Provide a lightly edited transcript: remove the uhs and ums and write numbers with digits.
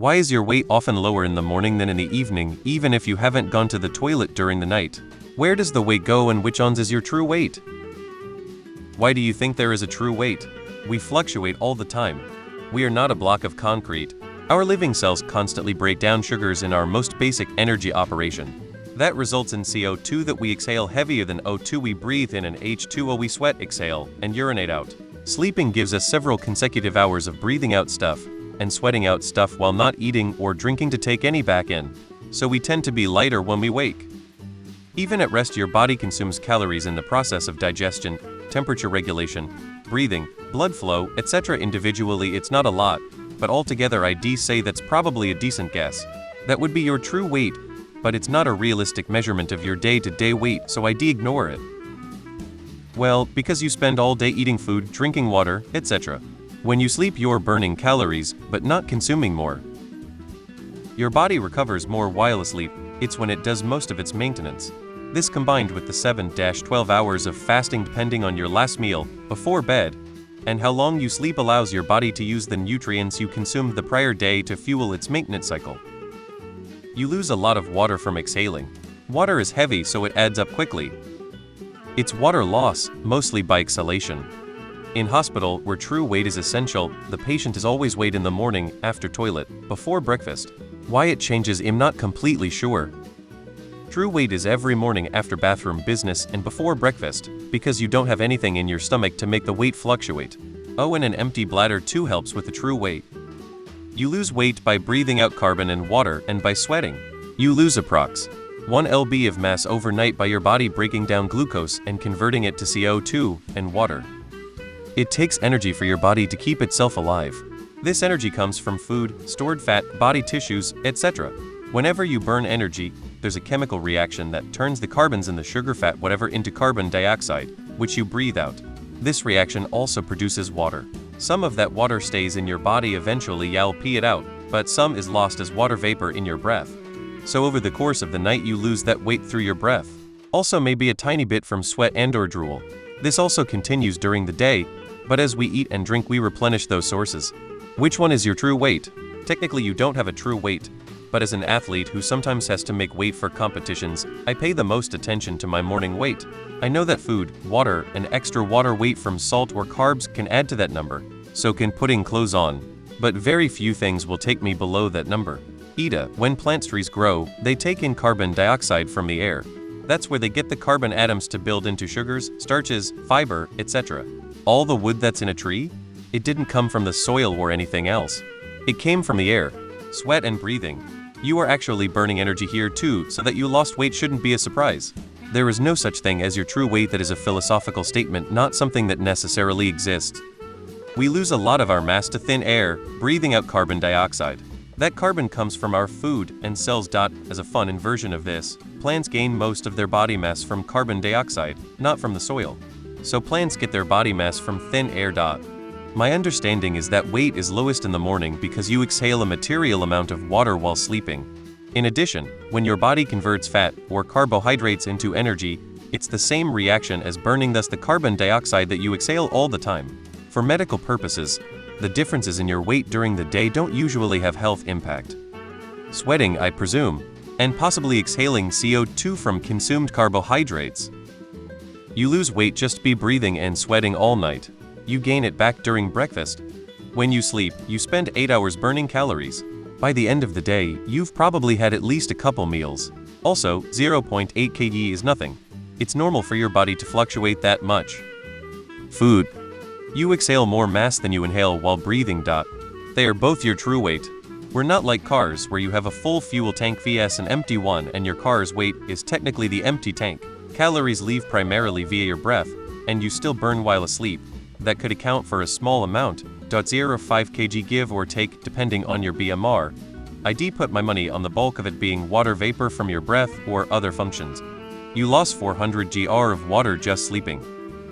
Why is your weight often lower in the morning than in the evening, even if you haven't gone to the toilet during the night? Where does the weight go and which ons is your true weight? Why do you think there is a true weight? We fluctuate all the time. We are not a block of concrete. Our living cells constantly break down sugars in our most basic energy operation. That results in CO2 that we exhale heavier than O2 we breathe in and H2O we sweat, exhale, and urinate out. Sleeping gives us several consecutive hours of breathing out stuff and sweating out stuff while not eating or drinking to take any back in. So we tend to be lighter when we wake. Even at rest, your body consumes calories in the process of digestion, temperature regulation, breathing, blood flow, etc. Individually it's not a lot, but altogether I'd say that's probably a decent guess. That would be your true weight, but it's not a realistic measurement of your day-to-day weight, so I'd ignore it. Well, because you spend all day eating food, drinking water, etc. When you sleep you're burning calories, but not consuming more. Your body recovers more while asleep. It's when it does most of its maintenance. This combined with the 7-12 hours of fasting depending on your last meal, before bed, and how long you sleep allows your body to use the nutrients you consumed the prior day to fuel its maintenance cycle. You lose a lot of water from exhaling. Water is heavy so it adds up quickly. It's water loss, mostly by exhalation. In hospital, where true weight is essential, the patient is always weighed in the morning, after toilet, before breakfast. Why it changes I'm not completely sure. True weight is every morning after bathroom business and before breakfast, because you don't have anything in your stomach to make the weight fluctuate. Oh, and an empty bladder too helps with the true weight. You lose weight by breathing out carbon and water and by sweating. You lose approx. 1 lb of mass overnight by your body breaking down glucose and converting it to CO2 and water. It takes energy for your body to keep itself alive. This energy comes from food, stored fat, body tissues, etc. Whenever you burn energy, there's a chemical reaction that turns the carbons in the sugar fat whatever into carbon dioxide, which you breathe out. This reaction also produces water. Some of that water stays in your body, eventually you'll pee it out, but some is lost as water vapor in your breath. So over the course of the night you lose that weight through your breath. Also maybe a tiny bit from sweat and/or drool. This also continues during the day, but as we eat and drink we replenish those sources. Which one is your true weight? Technically you don't have a true weight, but as an athlete who sometimes has to make weight for competitions, I pay the most attention to my morning weight. I know that food, water, and extra water weight from salt or carbs can add to that number, so can putting clothes on, but very few things will take me below that number. When plant trees grow, they take in carbon dioxide from the air. That's where they get the carbon atoms to build into sugars, starches, fiber, etc. All the wood that's in a tree? It didn't come from the soil or anything else. It came from the air, sweat and breathing. You are actually burning energy here too, so that you lost weight shouldn't be a surprise. There is no such thing as your true weight. That is a philosophical statement, not something that necessarily exists. We lose a lot of our mass to thin air, breathing out carbon dioxide. That carbon comes from our food and cells. As a fun inversion of this, plants gain most of their body mass from carbon dioxide, not from the soil. So plants get their body mass from thin air. My understanding is that weight is lowest in the morning because you exhale a material amount of water while sleeping. In addition, when your body converts fat or carbohydrates into energy, it's the same reaction as burning, thus the carbon dioxide that you exhale all the time. For medical purposes, the differences in your weight during the day don't usually have health impact. Sweating, I presume, and possibly exhaling CO2 from consumed carbohydrates. You lose weight just by breathing and sweating all night. You gain it back during breakfast. When you sleep, you spend 8 hours burning calories. By the end of the day, you've probably had at least a couple meals. Also, 0.8 kg is nothing. It's normal for your body to fluctuate that much. Food. You exhale more mass than you inhale while breathing. They are both your true weight. We're not like cars where you have a full fuel tank vs an empty one and your car's weight is technically the empty tank. Calories leave primarily via your breath, and you still burn while asleep. That could account for a small amount, 0.05 kg give or take depending on your BMR. I'd put my money on the bulk of it being water vapor from your breath or other functions. You lost 400 gr of water just sleeping.